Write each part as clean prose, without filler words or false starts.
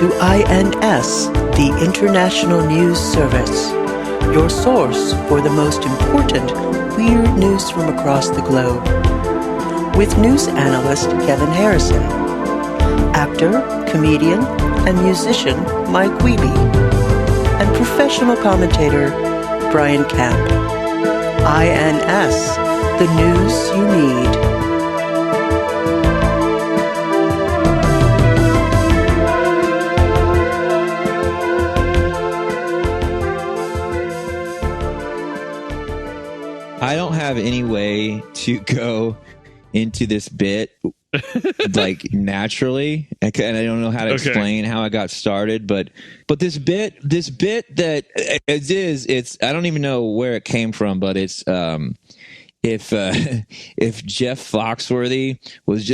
to INS, the International News Service, your source for the most important weird news from across the globe. With news analyst Kevin Harrison, actor, comedian, and musician Mike Wiebe, and professional commentator Brian Camp. INS, the news you need. I don't have any way to go into this bit like naturally, and I don't know how to explain how I got started. But this bit that it's I don't even know where it came from, but it's if Jeff Foxworthy was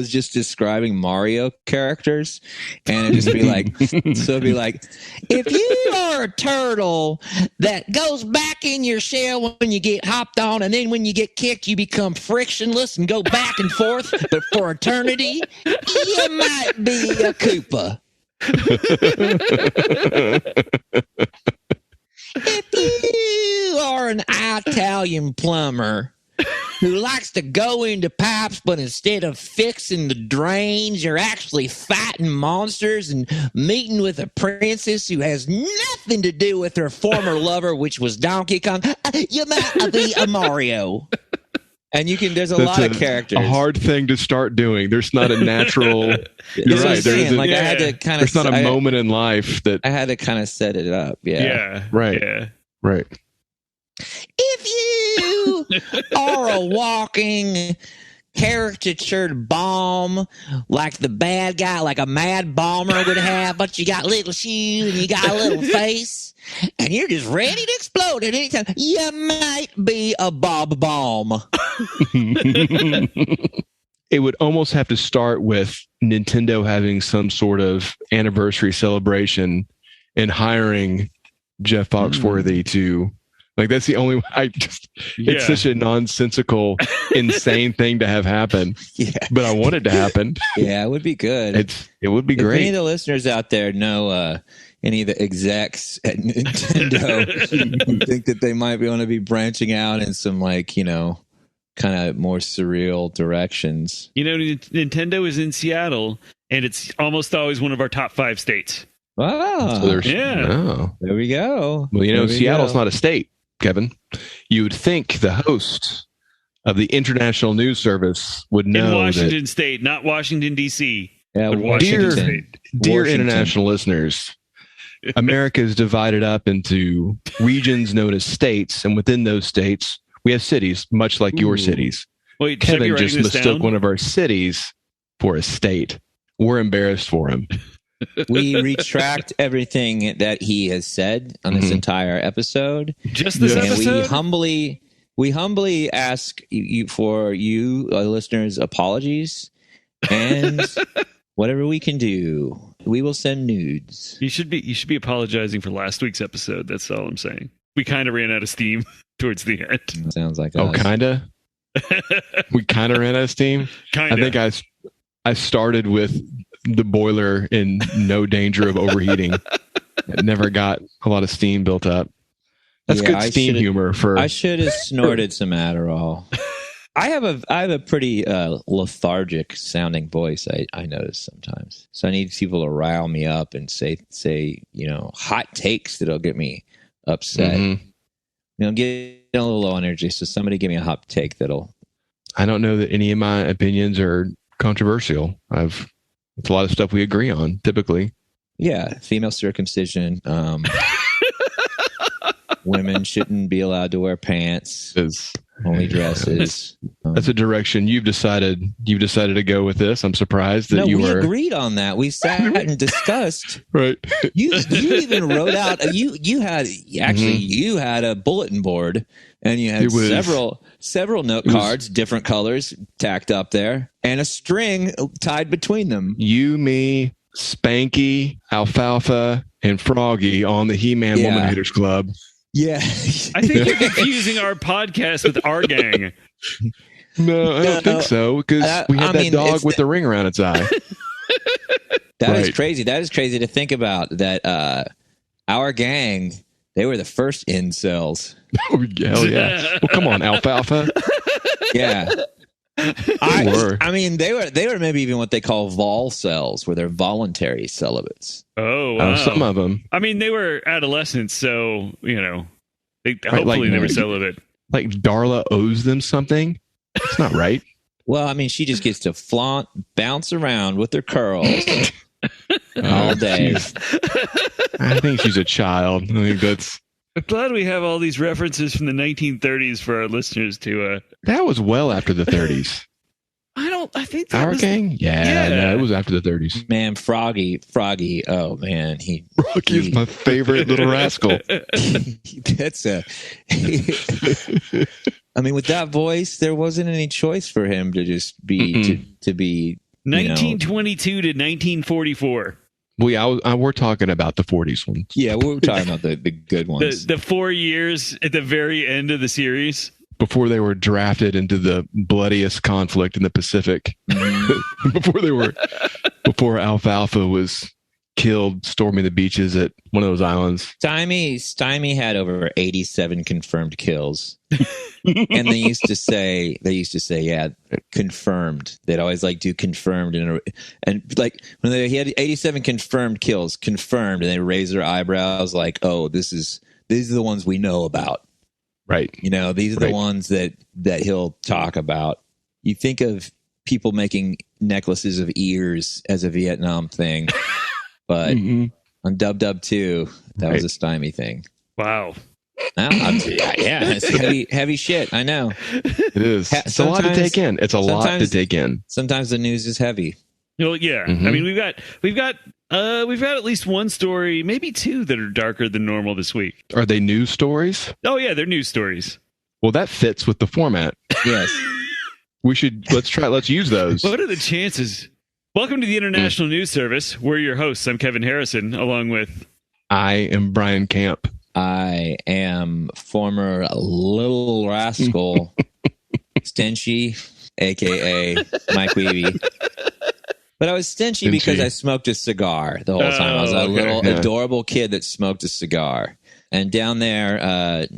just describing Mario characters, and it'd just be like, so it'd be like, if you are a turtle that goes back in your shell when you get hopped on, and then when you get kicked, you become frictionless and go back and forth, but for eternity, you might be a Koopa. If you are an Italian plumber who likes to go into pipes, but instead of fixing the drains, you're actually fighting monsters and meeting with a princess who has nothing to do with her former lover, which was Donkey Kong, you might be a Mario. And there's a lot of characters. A hard thing to start doing. There's not a natural. You're right. I had to kind of. There's not a moment in life that I had to kind of set it up. Yeah. Right. Yeah. Right. If you are a walking caricatured bomb, like the bad guy, like a mad bomber would have, but you got little shoes and you got a little face, and you're just ready to explode at any time, you might be a Bob Bomb. It would almost have to start with Nintendo having some sort of anniversary celebration and hiring Jeff Foxworthy to, like, that's the only way. It's such a nonsensical, insane thing to have happen. Yeah. But I want it to happen. Yeah, it would be good. It would be great. If any of the listeners out there know any of the execs at Nintendo who think that they might want to be branching out in some, like, kind of more surreal directions. Nintendo is in Seattle, and it's almost always one of our top 5 states. Wow. So there we go. Well, Seattle's not a state, Kevin. You would think the host of the International News Service would know. In Washington State, not Washington, D.C. Yeah, Dear international listeners, America is divided up into regions known as states, and within those states, we have cities, much like your cities. Wait, Kevin just mistook one of our cities for a state. We're embarrassed for him. We retract everything that he has said on this entire episode. Just this episode? We humbly ask you for listeners, apologies, and whatever we can do, we will send nudes. You should be apologizing for last week's episode. That's all I'm saying. We kind of ran out of steam towards the end. Sounds like us. Kind of. We kind of ran out of steam. Kind of. I think I started with the boiler in no danger of overheating. It never got a lot of steam built up. That's good steam humor for. I should have snorted some Adderall. I have a pretty lethargic sounding voice. I notice sometimes, so I need people to rile me up and say hot takes that'll get me upset. Get a little low energy. So somebody give me a hot take that'll. I don't know that any of my opinions are controversial. It's a lot of stuff we agree on, typically. Yeah, female circumcision. Women shouldn't be allowed to wear pants. Only dresses. That's a direction you've decided to go with this. I'm surprised that we agreed on that. We sat and discussed. Right. You even wrote out. You had a bulletin board, and you had several note cards, different colors tacked up there, and a string tied between them. You, me, Spanky, Alfalfa, and Froggy on the He-Man Woman Haters Club. Yeah. I think you're confusing our podcast with our gang. No, I don't think so, because we had that dog with the ring around its eye. That is crazy. That is crazy to think about. That our gang, they were the first incels. Oh, hell yeah! Well, come on, Alfalfa. Yeah. I mean, they were maybe even what they call vol cells, where they're voluntary celibates. Oh, wow. Some of them. I mean, they were adolescents, so hopefully like, they were celibate. Like Darla owes them something. It's not right. Well, I mean, she just gets to bounce around with her curls all day. I think she's a child. I think that's. I'm glad we have all these references from the 1930s for our listeners to. That was well after the 30s. I think that Our gang? Yeah, no, it was after the 30s. Man, Froggy. Oh man, Froggy's my favorite little rascal. That's a. I mean, with that voice, there wasn't any choice for him to just be to be 1922 to 1944. We're talking about the 40s ones. Yeah, we're talking about the good ones. The 4 years at the very end of the series. Before they were drafted into the bloodiest conflict in the Pacific. Before Alfalfa was killed storming the beaches at one of those islands. Stymie had over 87 confirmed kills. And they used to say, yeah, confirmed. They'd always do confirmed and like when he had 87 confirmed kills, confirmed, and they raise their eyebrows like, oh, these are the ones we know about. Right. These are the ones that he'll talk about. You think of people making necklaces of ears as a Vietnam thing, but on Dub 2, that was a Stymie thing. Wow. No, it's heavy shit. I know. It is. It's a lot to take in. Sometimes the news is heavy. Well, yeah. I mean, we've got at least one story, maybe two, that are darker than normal this week. Are they news stories? Oh yeah, they're news stories. Well, that fits with the format. Yes. Let's use those. What are the chances? Welcome to the International News Service. We're your hosts. I'm Kevin Harrison, along with... I am Brian Camp. I am former Little Rascal Stenchy, a.k.a. Mike Wiebe. But I was stenchy because I smoked a cigar the whole time. I was a little adorable kid that smoked a cigar. And down there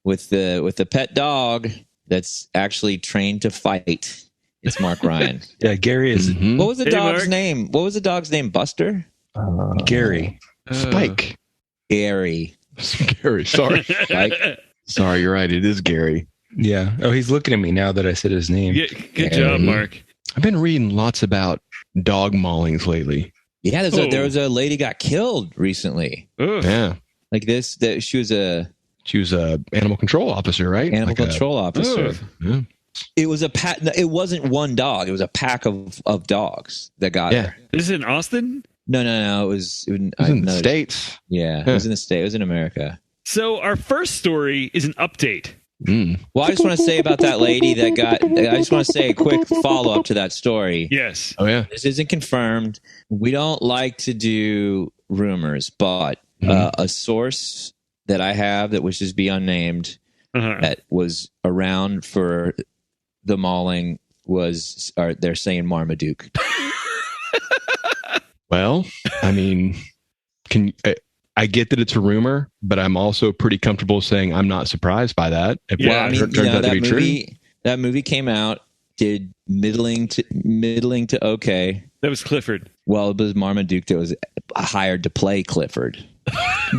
with the pet dog that's actually trained to fight, it's Mark Ryan. Yeah, Gary is. What was the dog's name? What was the dog's name? Buster? Gary. Spike. Gary. Gary. Sorry. Spike. Sorry, you're right. It is Gary. Yeah. Oh, he's looking at me now that I said his name. Yeah, good job, Mark. I've been reading lots about dog maulings lately. Yeah, there was a lady got killed recently. Ugh. Yeah. Like this, she was a animal control officer, right? Animal control officer. Yeah. It was it wasn't one dog. It was a pack of dogs that got her. This is in Austin? No. It was in the States. Yeah, it was in the States. It was in America. So our first story is an update. Well, I just want to say about that lady that got... I just want to say a quick follow-up to that story. Yes. Oh, yeah. This isn't confirmed. We don't like to do rumors, but a source that I have that wishes to be unnamed that was around for the mauling they're saying Marmaduke. Well, I mean, I get that it's a rumor, but I'm also pretty comfortable saying I'm not surprised by that. Yeah, that movie came out, did middling to okay. That was Clifford. Well, it was Marmaduke that was hired to play Clifford.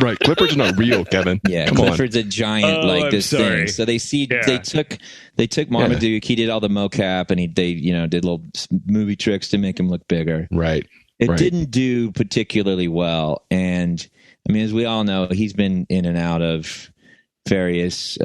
Right, Clifford's not real, Kevin. Yeah, Clifford's a giant thing. So they took Marmaduke. He did all the mocap, and they did little movie tricks to make him look bigger. Right. It didn't do particularly well, and I mean, as we all know, he's been in and out of various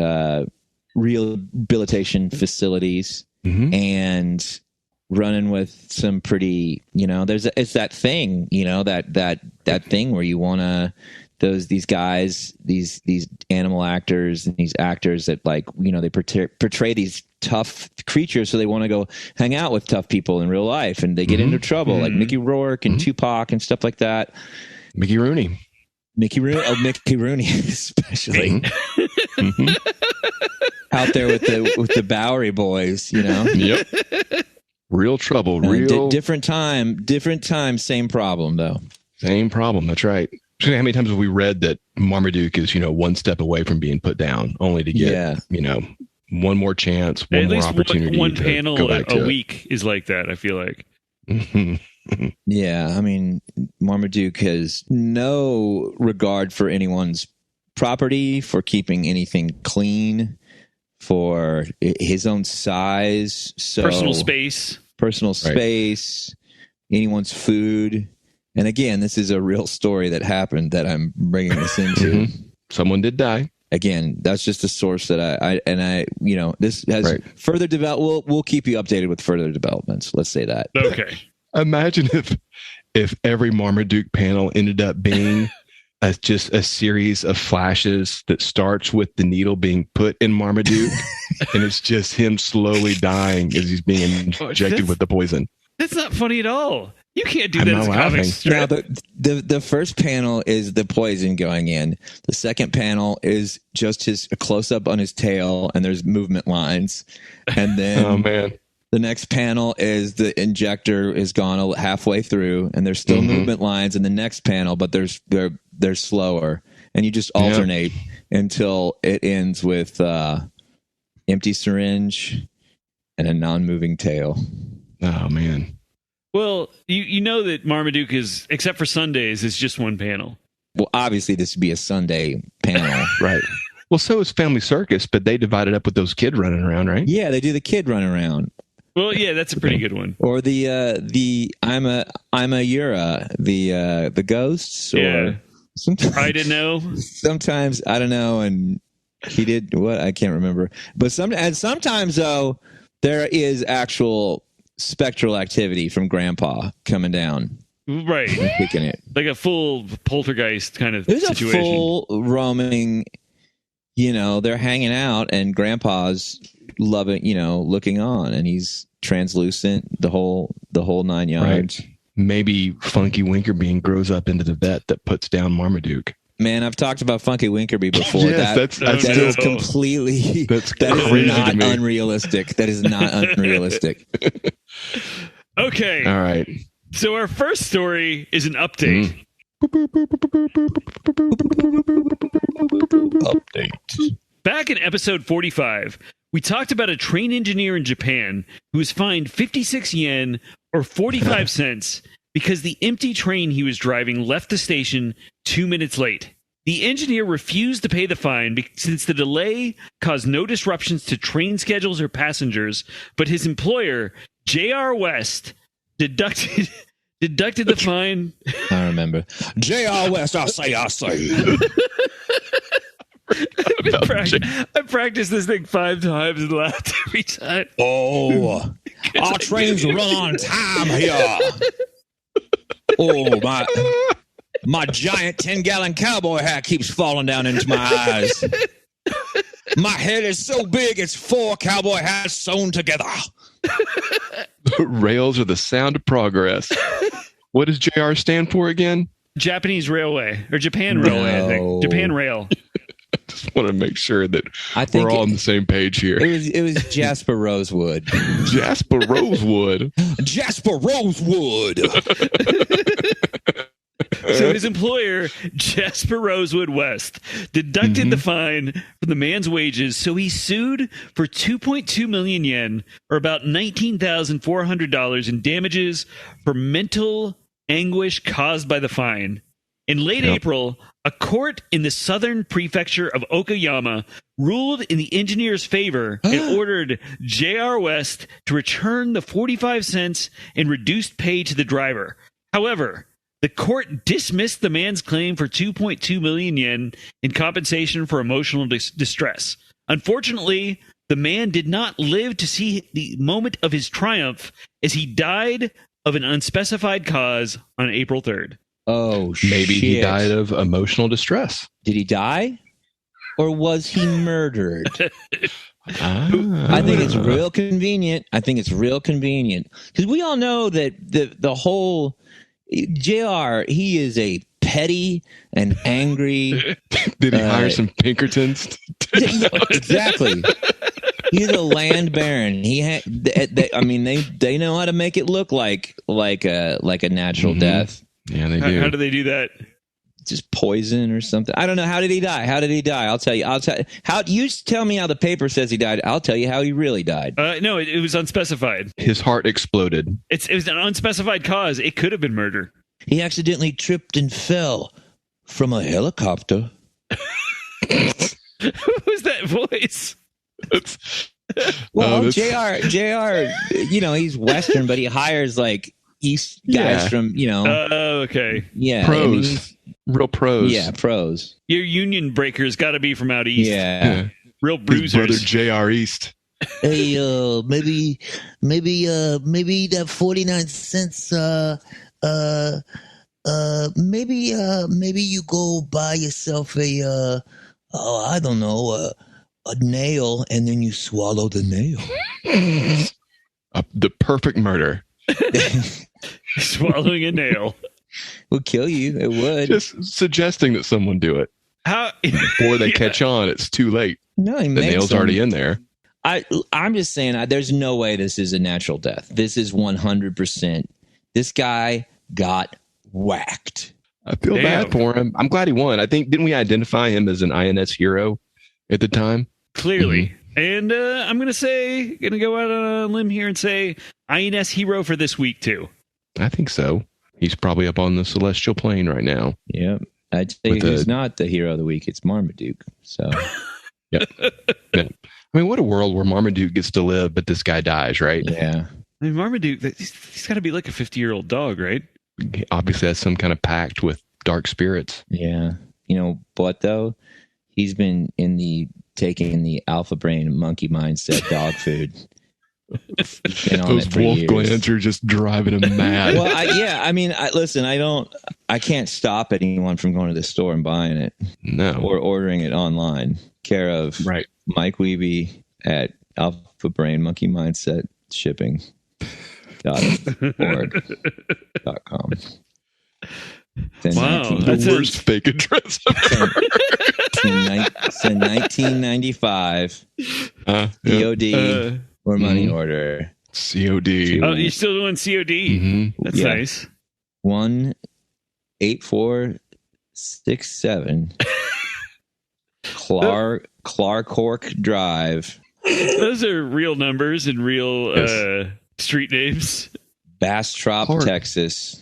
rehabilitation facilities and running with some pretty, it's that thing, that thing where you want to, these guys, these animal actors and these actors that they portray these tough creatures, so they want to go hang out with tough people in real life, and they get into trouble, like Mickey Rourke and Tupac and stuff like that. Mickey Rooney especially. Out there with the Bowery boys, Yep. Real trouble. Different time, same problem, though. Same problem. That's right. How many times have we read that Marmaduke is, one step away from being put down, only to get, one more chance, one more opportunity. One to panel go back a week is like that, I feel like. Yeah, I mean, Marmaduke has no regard for anyone's property, for keeping anything clean, for his own size, so personal space, anyone's food. And again, this is a real story that happened that I'm bringing this into. Someone did die. Again, that's just a source that I this has further develop. We'll keep you updated with further developments. Let's say that. Okay. Imagine if every Marmaduke panel ended up being just a series of flashes that starts with the needle being put in Marmaduke, and it's just him slowly dying as he's being injected with the poison. That's not funny at all. You can't do that as a comic strip. Now, the first panel is the poison going in. The second panel is just a close-up on his tail, and there's movement lines. And then oh, man. The next panel is the injector is gone halfway through, and there's still movement lines in the next panel, but they're slower. And you just alternate until it ends with empty syringe and a non-moving tail. Oh, man. Well, you know that Marmaduke is, except for Sundays, is just one panel. Well, obviously this would be a Sunday panel. Right. Well, so is Family Circus, but they divide it up with those kids running around, right? Yeah, they do the kid run around. Well, yeah, that's a pretty good one. Or the I'm a Yura, the ghosts. Yeah. Or sometimes, I didn't know. Sometimes I don't know, and he did what I can't remember. But sometimes though there is actual spectral activity from Grandpa coming down, right, and kicking it like a full poltergeist kind of There's situation. A full roaming. They're hanging out, and Grandpa's loving, looking on, and he's translucent, the whole 9 yards. Right. Maybe Funky Winkerbean grows up into the vet that puts down Marmaduke. Man, I've talked about Funky Winkerbean before. Yes, that is completely that is not unrealistic. That is not unrealistic. Okay. All right. So our first story is an update. Update. Back in episode 45, we talked about a train engineer in Japan who was fined 56 yen or 45 cents because the empty train he was driving left the station 2 minutes late. The engineer refused to pay the fine since the delay caused no disruptions to train schedules or passengers, but his employer, J.R. West, deducted the fine. I remember. J.R. West, I say. I practiced this thing 5 times and laughed every time. Oh, our trains run on time here. Oh, my giant 10-gallon cowboy hat keeps falling down into my eyes. My head is so big, it's 4 cowboy hats sewn together. Rails are the sound of progress. What does JR stand for again? Japanese Railway, or Japan Railway, I think. Japan Rail. I just want to make sure that we're all on the same page here. It was Jasper Rosewood. Jasper Rosewood. Jasper Rosewood. So his employer, Jasper Rosewood West, deducted the fine from the man's wages, so he sued for 2.2 million yen, or about $19,400 in damages for mental anguish caused by the fine. In late April, a court in the southern prefecture of Okayama ruled in the engineer's favor and ordered J.R. West to return the 45 cents in reduced pay to the driver. However, the court dismissed the man's claim for 2.2 million yen in compensation for emotional distress. Unfortunately, the man did not live to see the moment of his triumph as he died of an unspecified cause on April 3rd. Oh, maybe shit. He died of emotional distress. Did he die? Or was he murdered? I think it's real convenient. Because we all know that the whole JR, he is a petty and angry. Did he hire some Pinkertons? Yeah, exactly. He's a land baron. They know how to make it look like a natural death. Yeah, they do. How do they do that? Just poison or something. I don't know. How did he die? I'll tell you. How you tell me how the paper says he died. I'll tell you how he really died. No, it was unspecified. His heart exploded. It was an unspecified cause. It could have been murder. He accidentally tripped and fell from a helicopter. Who's that voice? Well, JR, he's Western, but he hires like East guys from, okay. Yeah. Pros. Real pros. Yeah, pros. Your union breakers got to be from out east. Yeah. Real His bruisers. brother J.R. East. Hey, maybe that 49 cents, maybe you go buy yourself a nail, and then you swallow the nail. The perfect murder. Swallowing a nail. Would kill you. It would. Just suggesting that someone do it. How? Before they catch on, it's too late. No, The nail's already in there. I'm just saying, there's no way this is a natural death. This is 100%. This guy got whacked. I feel bad for him. I'm glad he won. I think, didn't we identify him as an INS hero at the time? Clearly. Mm-hmm. And I'm going to go out on a limb here and say INS hero for this week, too. I think so. He's probably up on the celestial plane right now. Yep. I'd say who's not the hero of the week. It's Marmaduke. So, yeah. I mean, what a world where Marmaduke gets to live, but this guy dies, right? Yeah. I mean, Marmaduke, he's got to be like a 50-year-old dog, right? He obviously has some kind of pact with dark spirits. Yeah. You know what, though? He's been taking the alpha brain monkey mindset dog food. Those wolf glands are just driving him mad. Well, listen, I can't stop anyone from going to the store and buying it. No. Or ordering it online. Care of Mike Wiebe at Alpha Brain Monkey Mindset Shipping. .org.com. Wow, the worst fake address ever. Since 1995, COD or money order. COD. Oh, you're still doing COD? Mm-hmm. That's nice. 18467 Clark Drive. Those are real numbers and real street names. Bastrop, Texas.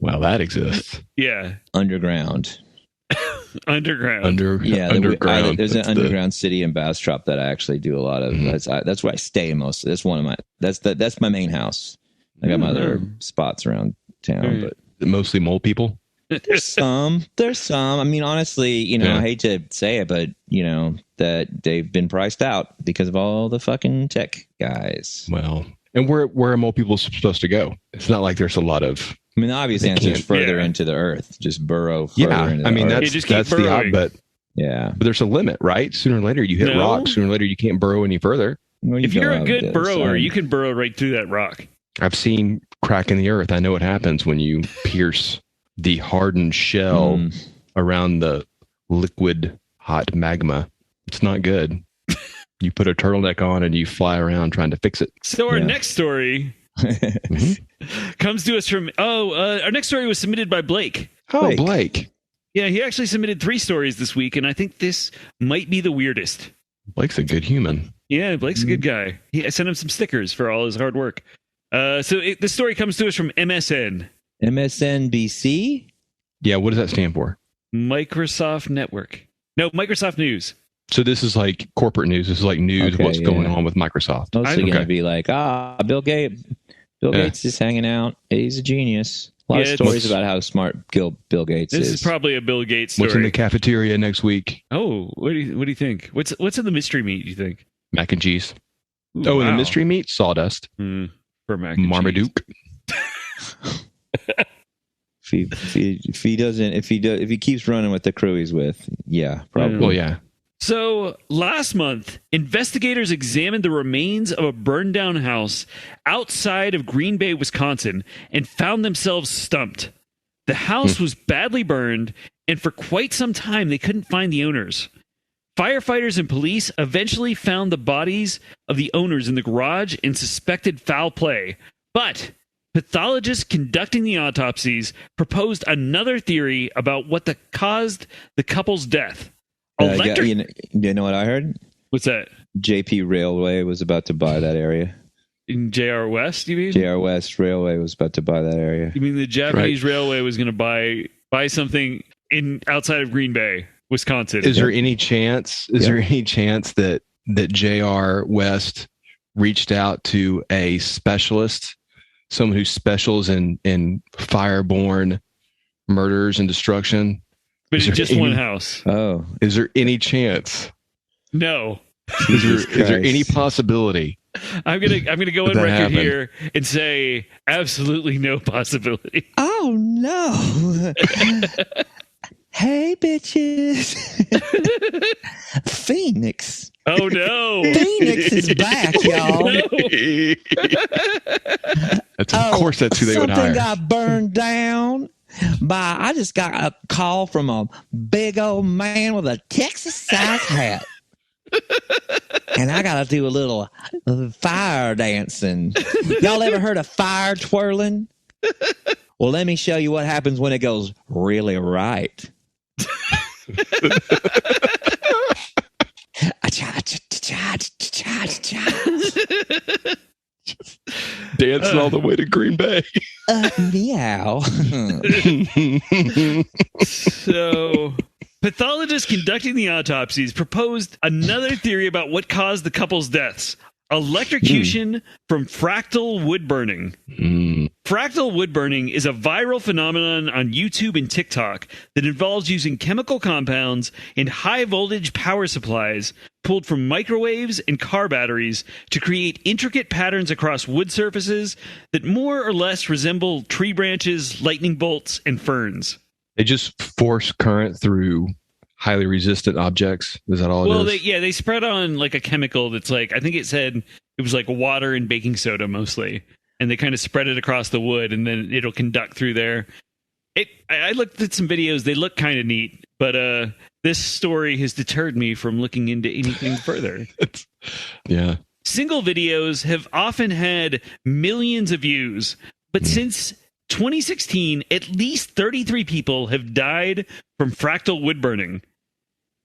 Well, that exists. Yeah. Underground. Underground. Underground. There's an underground city in Bastrop that I actually do a lot of. Mm-hmm. That's where I stay mostly. That's one of my. That's my main house. I got my other spots around town, but mostly mole people. There's some. I mean, honestly, I hate to say it, but that they've been priced out because of all the fucking tech guys. Well, and where are mole people supposed to go? It's not like there's a lot of. I mean, the obvious answer is further into the earth. Just burrow further into the earth. That's the odd, but but there's a limit, right? Sooner or later you hit rock. Sooner or later you can't burrow any further. Well, if you're a good burrower, you can burrow right through that rock. I've seen crack in the earth. I know what happens when you pierce the hardened shell around the liquid hot magma. It's not good. You put a turtleneck on and you fly around trying to fix it. So our next story comes to us from our next story was submitted by Blake. Blake. Yeah, he actually submitted 3 stories this week, and I think this might be the weirdest. Blake's a good human. Yeah, Blake's a good guy. I sent him some stickers for all his hard work. This story comes to us from MSN. MSNBC? Yeah, what does that stand for? Microsoft Network. No, Microsoft News. So this is like corporate news. This is like news. What's going on with Microsoft? Mostly going to be like, Bill Gates is hanging out. He's a genius. A lot of stories about how smart Bill Gates is. This is probably a Bill Gates story. What's in the cafeteria next week? Oh, what do you think? What's in the mystery meat, you think? Mac and cheese. Ooh, and the mystery meat? Sawdust. For mac and Marmaduke. If he keeps running with the crew he's with, probably. Well, yeah. So last month, investigators examined the remains of a burned down house outside of Green Bay, Wisconsin, and found themselves stumped. The house was badly burned, and for quite some time they couldn't find the owners. Firefighters and police eventually found the bodies of the owners in the garage and suspected foul play. But pathologists conducting the autopsies proposed another theory about what caused the couple's death. You know what I heard? What's that? JP Railway was about to buy that area. In JR West, you mean? JR West Railway was about to buy that area. You mean the Japanese railway was going to buy something outside of Green Bay, Wisconsin? Is there any chance? Is there any chance that JR West reached out to a specialist, someone who specializes in fireborne murders and destruction? But it's just one house. Oh, is there any chance? No. Is there any possibility? I'm gonna go on record here and say absolutely no possibility. Oh no. Hey bitches. Phoenix. Oh no. Phoenix is back, y'all. No. Of course that's who they would hire. Something got burned down. I just got a call from a big old man with a Texas size hat. And I got to do a little fire dancing. Y'all ever heard of fire twirling? Well, let me show you what happens when it goes really right. Dancing all the way to Green Bay. Meow. So, pathologists conducting the autopsies proposed another theory about what caused the couple's deaths. Electrocution from fractal wood burning. Fractal wood burning is a viral phenomenon on YouTube and TikTok that involves using chemical compounds and high voltage power supplies pulled from microwaves and car batteries to create intricate patterns across wood surfaces that more or less resemble tree branches, lightning bolts, and ferns. They just force current through highly resistant objects. Is that all it is? They spread on like a chemical that's like, I think it said it was like water and baking soda mostly. And they kind of spread it across the wood and then it'll conduct through there. I looked at some videos. They look kind of neat, but this story has deterred me from looking into anything further. Yeah. Single videos have often had millions of views, but since 2016, at least 33 people have died from fractal wood burning.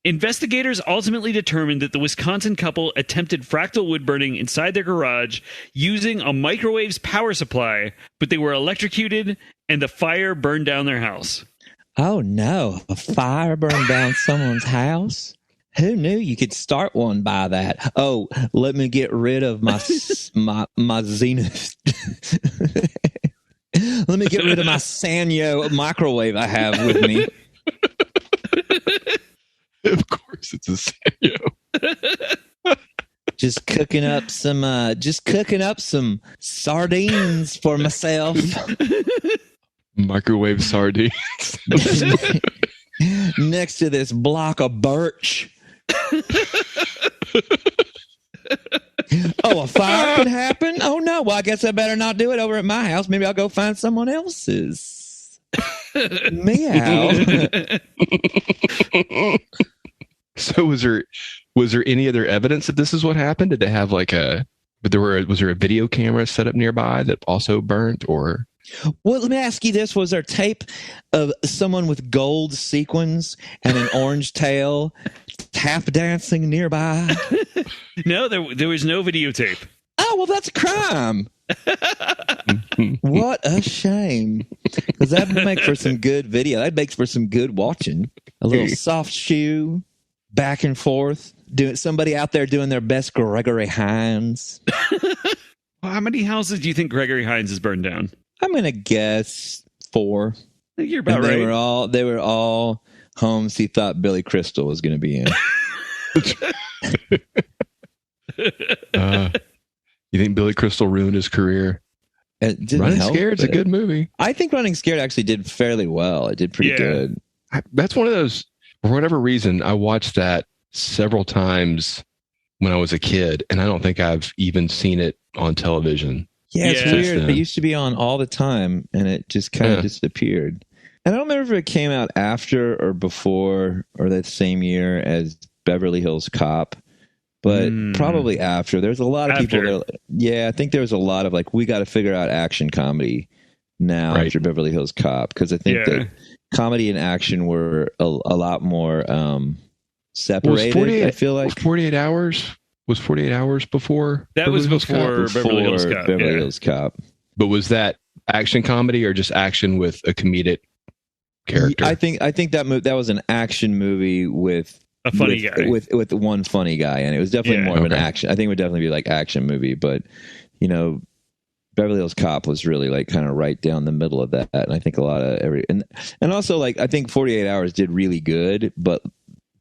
Investigators ultimately determined that the Wisconsin couple attempted fractal wood burning inside their garage using a microwave's power supply, but they were electrocuted and the fire burned down their house. Oh no, a fire burned down someone's house? Who knew you could start one by that? Oh, let me get rid of my Zenith. Let me get rid of my Sanyo microwave I have with me. Of course it's a Sanyo. Just cooking up some sardines for myself. Microwave sardines. Next to this block of birch. Oh, a fire could happen? Oh no, well I guess I better not do it over at my house. Maybe I'll go find someone else's. Meow. So was there any other evidence that this is what happened? Did they have was there a video camera set up nearby that also burnt, or? Well, let me ask you this. Was there tape of someone with gold sequins and an orange tail tap dancing nearby? No, there was no videotape. Oh, well, that's a crime. What a shame. Because that would make for some good video. That makes for some good watching. A little soft shoe, back and forth. Somebody out there doing their best Gregory Hines. Well, how many houses do you think Gregory Hines has burned down? I'm going to guess 4. I think you're about right. They were all homes he thought Billy Crystal was going to be in. You think Billy Crystal ruined his career? Running Scared's a good movie. I think Running Scared actually did fairly well. It did pretty good. That's one of those, for whatever reason, I watched that several times when I was a kid, and I don't think I've even seen it on television. Yeah, it's weird. It used to be on all the time, and it just kind of disappeared. And I don't remember if it came out after or before or that same year as Beverly Hills Cop, but probably after. There's a lot of people that, I think there was a lot of like, we got to figure out action comedy now after Beverly Hills Cop, because I think that comedy and action were a lot more separated. I feel like 48 Hours was 48 Hours before. That was before Beverly Hills Cop. Beverly Hills Cop. But was that action comedy or just action with a comedic character? I think that was an action movie with a funny guy, with one funny guy, and it was definitely more of an action. I think it would definitely be like action movie, but Beverly Hills Cop was really like kind of right down the middle of that, and I think a lot of and also like I think 48 Hours did really good, but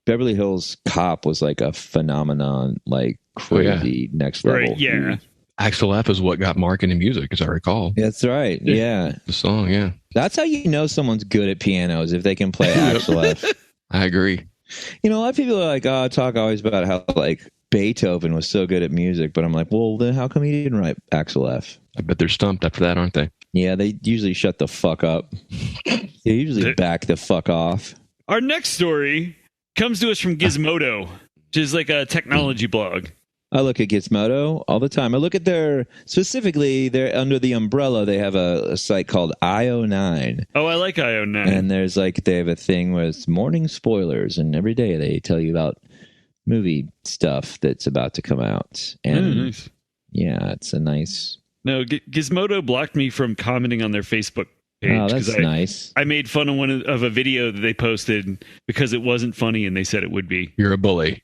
Beverly Hills Cop was like a phenomenon, like crazy next level. Yeah. Axel F is what got Mark into music, as I recall. That's right. Yeah. The song, yeah. That's how you know someone's good at pianos, if they can play Axel F. I agree. A lot of people are like, talk always about how like Beethoven was so good at music, but I'm like, well, then how come he didn't write Axel F? I bet they're stumped after that, aren't they? Yeah, they usually shut the fuck up. They usually back the fuck off. Our next story comes to us from Gizmodo, which is like a technology blog. I look at Gizmodo all the time. I look at they're under the umbrella, they have a site called IO9. Oh, I like IO9. And there's like, they have a thing where it's morning spoilers, and every day they tell you about movie stuff that's about to come out. And nice. Yeah, it's a nice... No, Gizmodo blocked me from commenting on their Facebook page. Oh, that's nice. I made fun of a video that they posted because it wasn't funny, and they said it would be. You're a bully.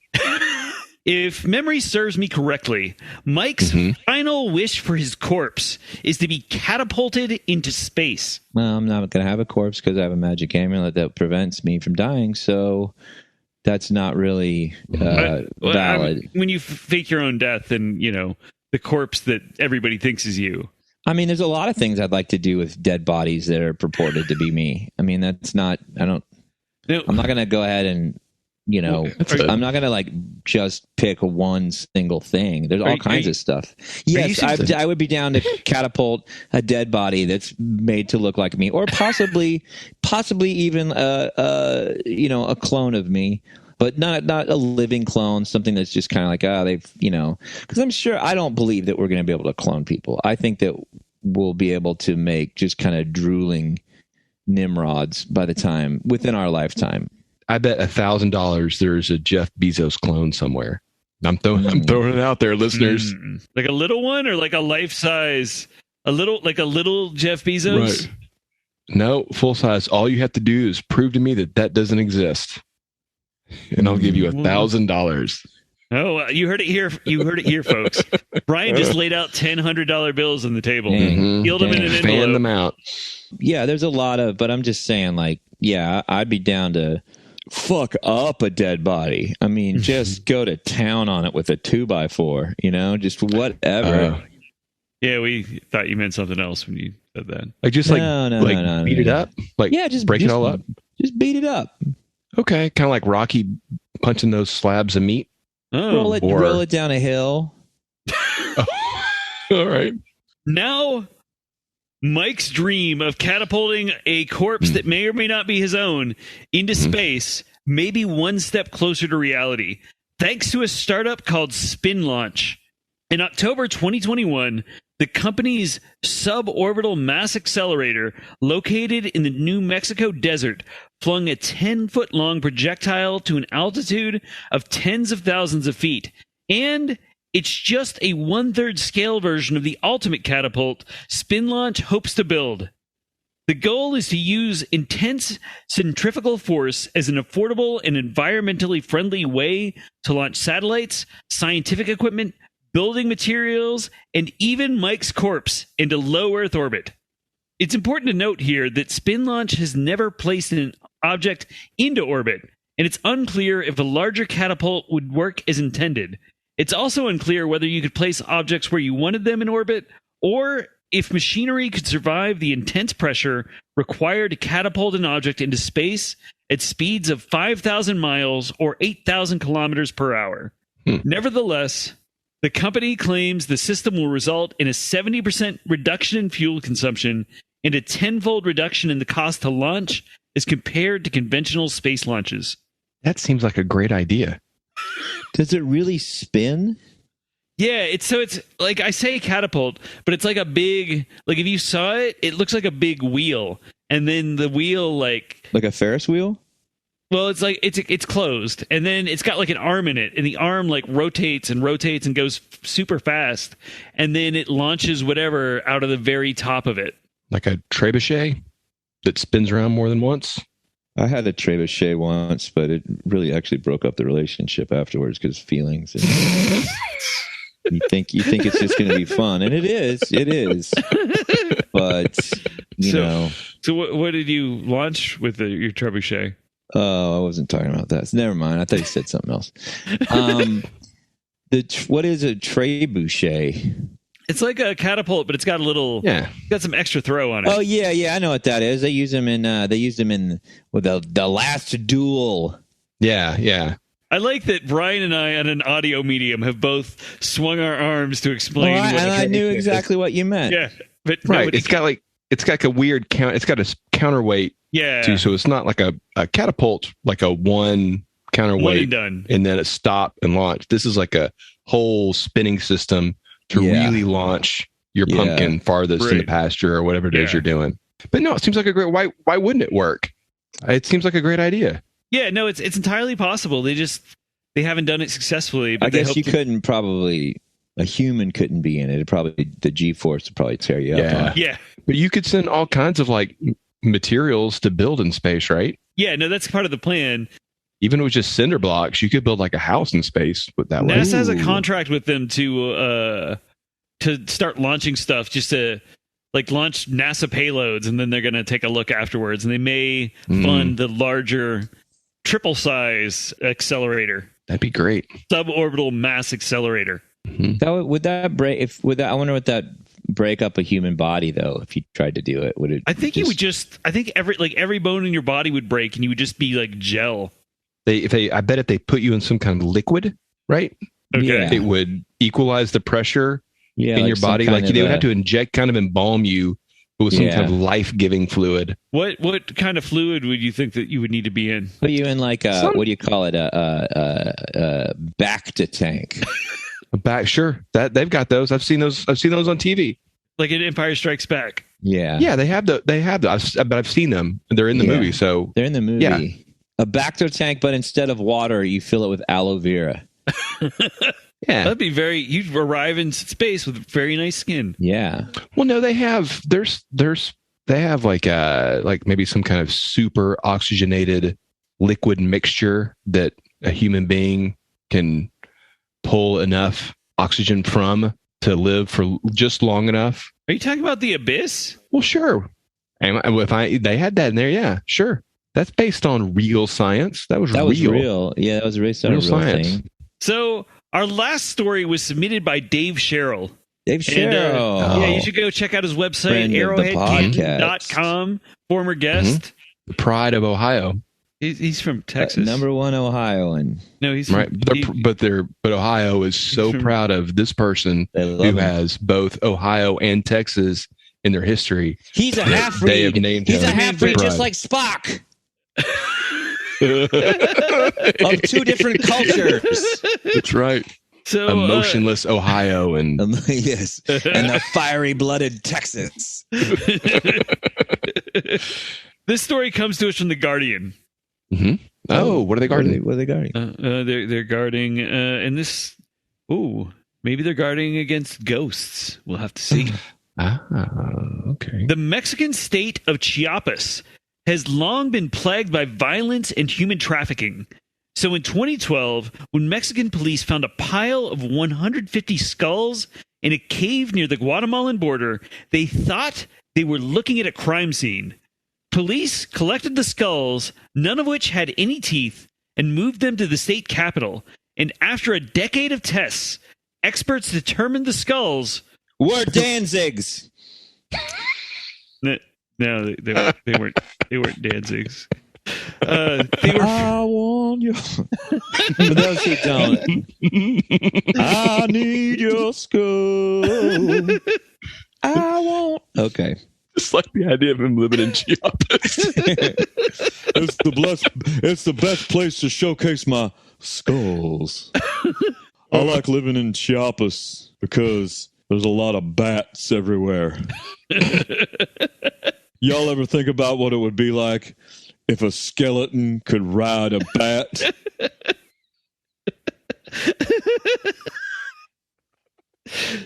If memory serves me correctly, Mike's final wish for his corpse is to be catapulted into space. Well, I'm not going to have a corpse because I have a magic amulet that prevents me from dying, so that's not really valid. When you fake your own death and, the corpse that everybody thinks is you. I mean, there's a lot of things I'd like to do with dead bodies that are purported to be me. I mean, I'm not going to go ahead and, I'm not going to like just pick one single thing. There's all kinds of stuff. Yes, I would be down to catapult a dead body that's made to look like me, or possibly even a clone of me. But not a living clone, something that's just kind of like, because I'm sure, I don't believe that we're going to be able to clone people. I think that we'll be able to make just kind of drooling Nimrods within our lifetime. I bet $1,000 there's a Jeff Bezos clone somewhere. I'm throwing it out there, listeners. Like a little one, or like a life size, a little Jeff Bezos? Right. No, full size. All you have to do is prove to me that doesn't exist, and I'll give you $1,000. Oh, you heard it here. You heard it here, folks. Brian just laid out $100 bills on the table. Sealed them in an envelope. Fan them out. Yeah, there's a lot of, but I'm just saying, like, yeah, I'd be down to fuck up a dead body. I mean, just go to town on it with a 2x4, just whatever. Yeah, we thought you meant something else when you said that. Like, just beat it up? Like, just break it all up? Just beat it up. Okay, kind of like Rocky punching those slabs of meat. Roll it down a hill. All right. Now, Mike's dream of catapulting a corpse that may or may not be his own into space may be one step closer to reality, thanks to a startup called Spin Launch. In October 2021, the company's suborbital mass accelerator, located in the New Mexico desert, flung a 10-foot-long projectile to an altitude of tens of thousands of feet. And it's just a one-third scale version of the ultimate catapult Spin Launch hopes to build. The goal is to use intense centrifugal force as an affordable and environmentally friendly way to launch satellites, scientific equipment, building materials, and even Mike's corpse into low Earth orbit. It's important to note here that Spin Launch has never placed an object into orbit, and it's unclear if a larger catapult would work as intended. It's also unclear whether you could place objects where you wanted them in orbit, or if machinery could survive the intense pressure required to catapult an object into space at speeds of 5,000 miles or 8,000 kilometers per hour. Nevertheless, the company claims the system will result in a 70% reduction in fuel consumption and a 10-fold reduction in the cost to launch as compared to conventional space launches. That seems like a great idea. Does it really spin? Yeah, it's like I say catapult, but it's like a big, like if you saw it, it looks like a big wheel, and then the wheel like a Ferris wheel? Well, it's like it's closed, and then it's got like an arm in it, and the arm like rotates and rotates and goes super fast, and then it launches whatever out of the very top of it. Like a trebuchet that spins around more than once. I had a trebuchet once, but it really actually broke up the relationship afterwards because feelings. And you think it's just going to be fun, and it is. But you know. So what did you launch with your trebuchet? Oh, I wasn't talking about that. So never mind. I thought you said something else. What is a trebuchet? It's like a catapult, but it's got got some extra throw on it. Oh yeah, I know what that is. They use them in the last duel. Yeah. I like that Brian and I, on an audio medium, have both swung our arms to explain. I knew exactly what you meant. Yeah, but right. It's got like a weird count. It's got a counterweight. Yeah. Too, so it's not like a catapult, like a one counterweight, one and done, and then it stop and launch. This is like a whole spinning system to really launch your pumpkin farthest in the pasture or whatever it is you're doing. But no, it seems like a great. Why wouldn't it work? It seems like a great idea. Yeah, no, it's entirely possible. They haven't done it successfully. But I guess you couldn't probably. A human couldn't be in it. It probably the G-force would probably tear you up. Yeah, but you could send all kinds of like materials to build in space, right? Yeah, no, that's part of the plan. Even if it was just cinder blocks, you could build like a house in space with that. NASA has a contract with them to start launching stuff, just to like launch NASA payloads, and then they're going to take a look afterwards, and they may fund the larger triple size accelerator. That'd be great. Suborbital mass accelerator. Mm-hmm. Would that break? I wonder what that break up a human body though. If you tried to do it, would it? I think it would just. I think every bone in your body would break, and you would just be like gel. I bet if they put you in some kind of liquid, right? Okay. It would equalize the pressure in like your body. Like they would have to inject, kind of embalm you with some kind of life-giving fluid. What kind of fluid would you think that you would need to be in? Put you in like what do you call it? A Bacta tank. Sure. That they've got those. I've seen those on TV. Like in Empire Strikes Back. Yeah, they have but I've seen them. They're in the movie, so they're in the movie. Yeah. A Bacta tank, but instead of water, you fill it with aloe vera. That'd be you'd arrive in space with very nice skin. Yeah. Well, no, they have they have like maybe some kind of super oxygenated liquid mixture that a human being can pull enough oxygen from to live for just long enough. Are you talking about the abyss? Well, sure. And if they had that in there, yeah, sure. That's based on real science. That was real. Yeah, that was based on real science. Thing. So our last story was submitted by Dave Sherrill. Dave Sherrill. Yeah, you should go check out his website, arrowheadcanyon.com. Former guest. Mm-hmm. The pride of Ohio. He's from Texas. Number one Ohioan. No, he's right. But Ohio is so proud of this person who has both Ohio and Texas in their history. He's a half-breed. He's a half-breed, just like Spock. Of two different cultures. That's right. So emotionless Ohio and yes, and the fiery-blooded Texas. This story comes to us from The Guardian. Mm-hmm. Oh, what are they guarding? What are they guarding? They're guarding, and this. Ooh, maybe they're guarding against ghosts. We'll have to see. Okay. The Mexican state of Chiapas has long been plagued by violence and human trafficking. So in 2012, when Mexican police found a pile of 150 skulls in a cave near the Guatemalan border, they thought they were looking at a crime scene. Police collected the skulls, none of which had any teeth, and moved them to the state capital. And after a decade of tests, experts determined the skulls were Danzigs. No, they weren't. They weren't Danzigs. They were. I want you. For those who don't, I need your skull. I want. Okay. Just like the idea of him living in Chiapas. It's the best place to showcase my Skulls. I like living in Chiapas because there's a lot of bats everywhere. Y'all ever think about what it would be like if a skeleton could ride a bat?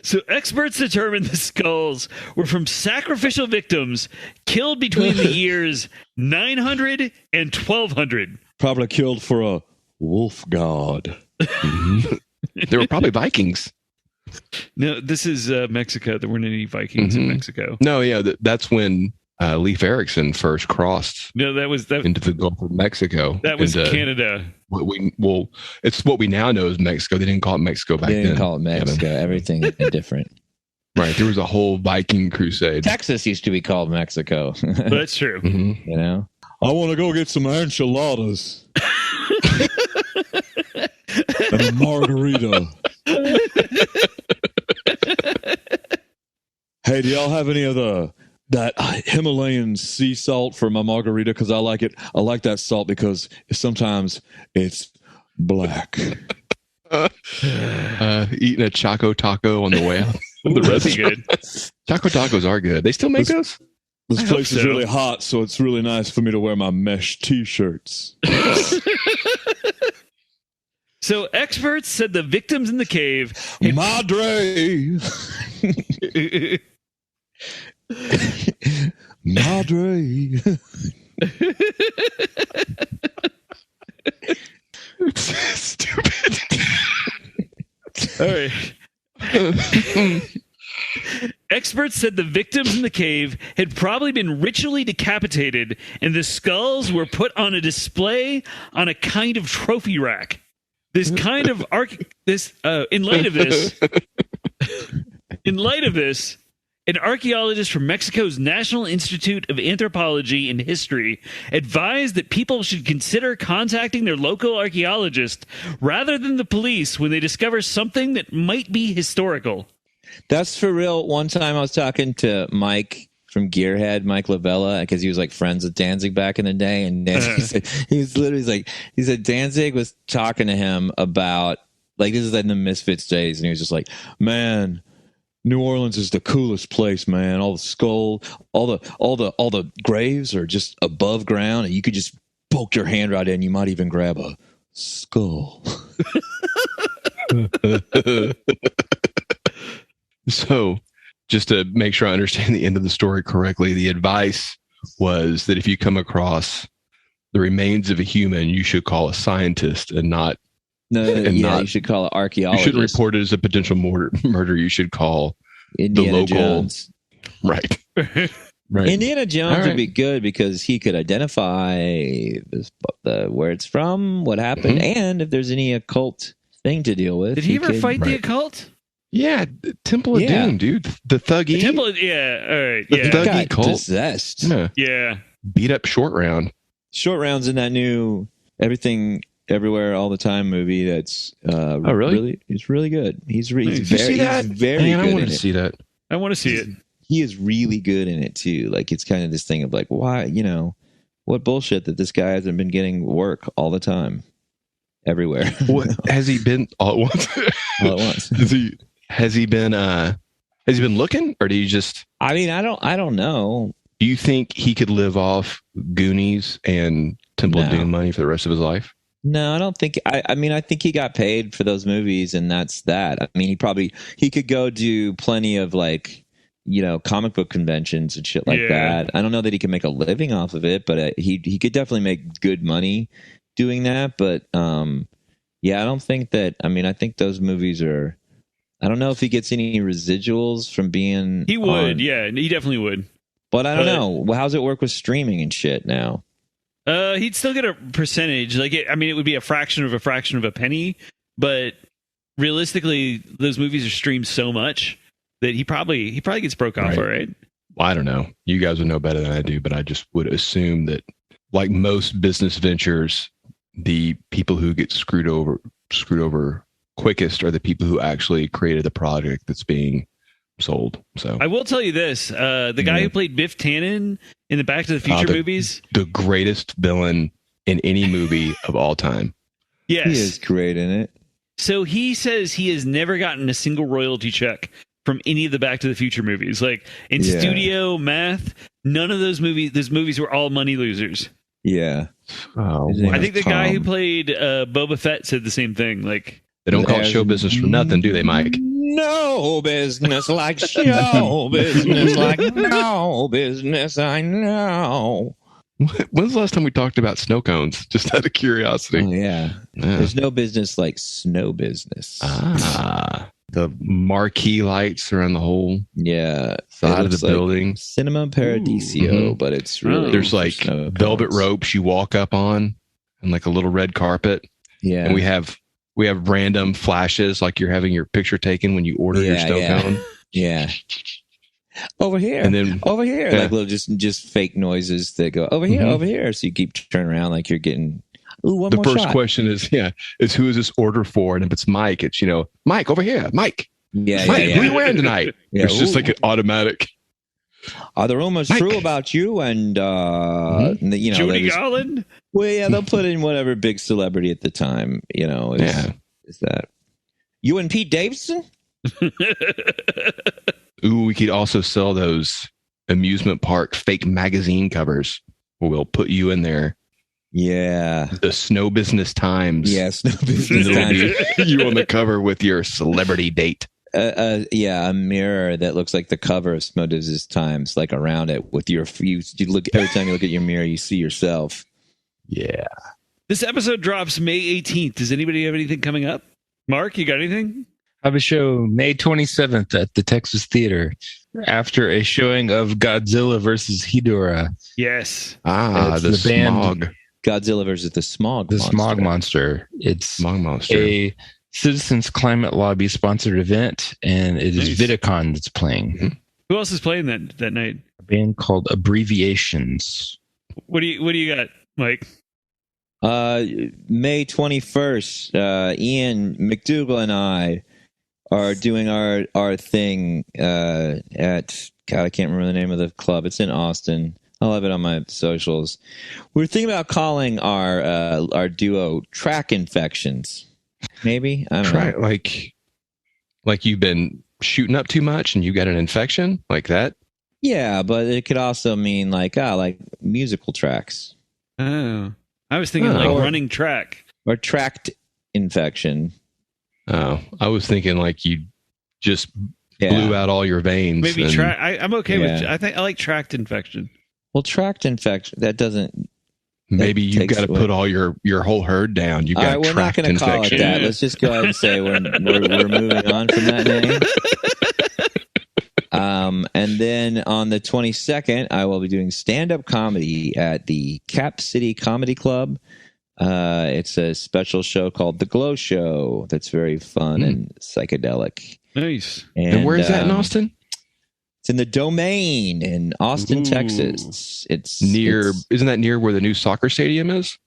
So experts determined the skulls were from sacrificial victims killed between the years 900 and 1200. Probably killed for a wolf god. They were probably Vikings. No, this is Mexico. There weren't any Vikings in Mexico. No, yeah, that's when Leif Erikson first crossed. No, that was into the Gulf of Mexico. That was Canada. It's what we now know as Mexico. They didn't call it Mexico back then. They didn't call it Mexico. Everything is different. Right. There was a whole Viking crusade. Texas used to be called Mexico. That's true. You know? I want to go get some enchiladas. And a margarita. Hey, do y'all have any of that Himalayan sea salt for my margarita? Because I like it. I like that salt because sometimes it's black. Eating a Choco Taco on the way out. The rest is good. Choco Tacos are good. They still make those? This place is really hot, so it's really nice for me to wear my mesh t-shirts. So experts said the victims in the cave... Madre! Madre! Stupid. All right. Experts said the victims in the cave had probably been ritually decapitated, and the skulls were put on a display on a kind of trophy rack. This kind of in light of this, an archaeologist from Mexico's National Institute of Anthropology and History advised that people should consider contacting their local archaeologist rather than the police when they discover something that might be historical. That's for real. One time I was talking to Mike from Gearhead, Mike Lavella, because he was like friends with Danzig back in the day. And Danzig he said Danzig was talking to him about, like, this is in the Misfits days. And he was just like, man, New Orleans is the coolest place, man. All the skull, all the graves are just above ground, and you could just poke your hand right in. You might even grab a skull. So, just to make sure I understand the end of the story correctly, the advice was that if you come across the remains of a human, you should call a scientist and not. You should call it archaeologist. You shouldn't report it as a potential murder. You should call Indiana the local. Jones. Right. Right. Indiana Jones would be good because he could identify where it's from, what happened, and if there's any occult thing to deal with. Did he ever fight the occult? Yeah, Temple of Doom, dude. The thuggy. The Temple, all right. The thuggy cult. Possessed. Yeah. Beat up Short Round. Short Round's in that new Everything Everywhere All the Time movie. That's really? It's really good. He's very Man, good. I want to see that. I want to see it. He is really good in it too. Like, it's kind of this thing of like, why, what bullshit that this guy hasn't been getting work all the time, everywhere. What has he been all at once? All at once. Has he been looking, or do you just? I mean, I don't know. Do you think he could live off Goonies and Temple of Doom money for the rest of his life? No, I don't think. I mean, I think he got paid for those movies, and that's that. I mean, he could go do plenty of comic book conventions and shit like that. I don't know that he can make a living off of it, but he could definitely make good money doing that. But I don't think that. I mean, I think those movies are. I don't know if he gets any residuals from being. He would, he definitely would. But I don't know. Well, how's it work with streaming and shit now? He'd still get a percentage. It would be a fraction of a penny. But realistically, those movies are streamed so much that he probably gets broke off, all right? Well, I don't know. You guys would know better than I do, but I just would assume that, like most business ventures, the people who get screwed over quickest are the people who actually created the project that's being sold. So I will tell you this: the guy who played Biff Tannen in the Back to the Future movies, the greatest villain in any movie of all time. Yes. He is great in it. So he says he has never gotten a single royalty check from any of the Back to the Future movies. Like in studio math, none of those movies were all money losers. Yeah. Oh, I think the guy who played Boba Fett said the same thing. Like, they don't call it show business for nothing, do they, Mike? No business like show business, like no business. I know. When's the last time we talked about snow cones? Just out of curiosity. Oh, yeah. There's no business like snow business. The marquee lights around the whole side of the building. Cinema Paradiso, but it's really there's like velvet ropes you walk up on and like a little red carpet. Yeah. And we have random flashes like you're having your picture taken when you order your snow cone. Yeah. Over here. And then over here. Like little just fake noises that go over here, over here. So you keep turning around like you're getting the first question is who is this order for? And if it's Mike, it's Mike over here, Mike. Yeah, Mike, who are you wearing tonight? It's just like an automatic. Are the rumors true about you? And Judy Garland? Well, yeah, they'll put in whatever big celebrity at the time. Is that you and Pete Davidson? Ooh, we could also sell those amusement park fake magazine covers where we'll put you in there. Yeah. The Snow Business Times. Yeah, Snow Business Times. You on the cover with your celebrity date. A mirror that looks like the cover of Snow Business Times, like around it with you look every time you look at your mirror, you see yourself. Yeah. This episode drops May 18th. Does anybody have anything coming up? Mark, you got anything? I have a show May 27th at the Texas Theater after a showing of Godzilla versus Hedorah. Yes. The band. Smog. Godzilla versus the Smog Monster. Smog Monster. It's Smog Monster. A Citizens Climate Lobby sponsored event, and it is Vidicon that's playing. Mm-hmm. Who else is playing that night? A band called Abbreviations. What do you got, Mike? May 21st, Ian McDougall and I are doing our thing at I can't remember the name of the club. It's in Austin. I'll have it on my socials. We're thinking about calling our duo Track Infections. Maybe I don't know. Like you've been shooting up too much and you got an infection like that. Yeah, but it could also mean like musical tracks. Oh, I was thinking running track or tract infection. Oh, I was thinking like you just blew out all your veins. Maybe I'm okay with. I think I like tract infection. Well, tract infection that doesn't. Maybe you've got to put all your whole herd down. You got we're not going to call it that. Let's just go ahead and say we're moving on from that name. And then on the 22nd, I will be doing stand-up comedy at the Cap City Comedy Club. It's a special show called The Glow Show that's very fun and psychedelic. Nice. And where is that in Austin? It's in the Domain in Austin, Texas. It's near. Isn't that near where the new soccer stadium is?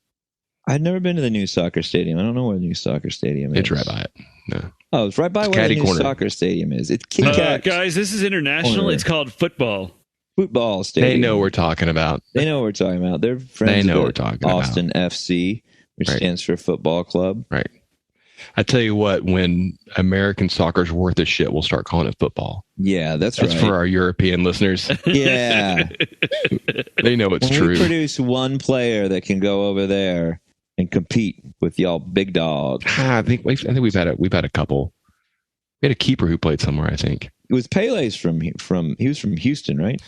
I've never been to the new soccer stadium. I don't know where the new soccer stadium is. It's right by it. No. Oh, it's right by where the new soccer stadium is. It's Kitty Cat. Guys, this is international. It's called football. Football stadium. They know what we're talking about. They know what we're talking about. They're friends. They know what we're talking Austin FC, which stands for Football Club. Right. I tell you what, when American soccer's worth of shit, we'll start calling it football. Yeah, that's right. That's for our European listeners. Yeah. They know it's true. We produce one player that can go over there and compete with y'all big dogs. I think we've had a couple. We had a keeper who played somewhere, I think. It was Pele's he was from Houston, right?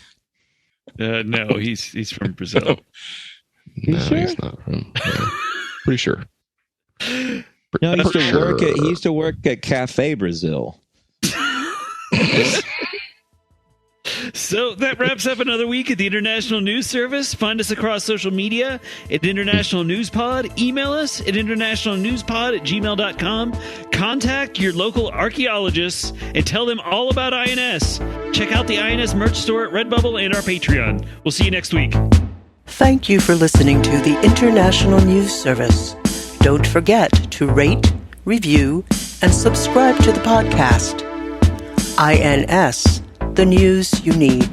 No, he's from Brazil. No, sure? He's not from. Pretty sure. No, he used to work at Cafe Brazil. So that wraps up another week at the International News Service. Find us across social media at International News Pod. Email us at internationalnewspod@gmail.com. Contact your local archaeologists and tell them all about INS. Check out the INS merch store at Redbubble and our Patreon. We'll see you next week. Thank you for listening to the International News Service. Don't forget to rate, review, and subscribe to the podcast. INS, the news you need.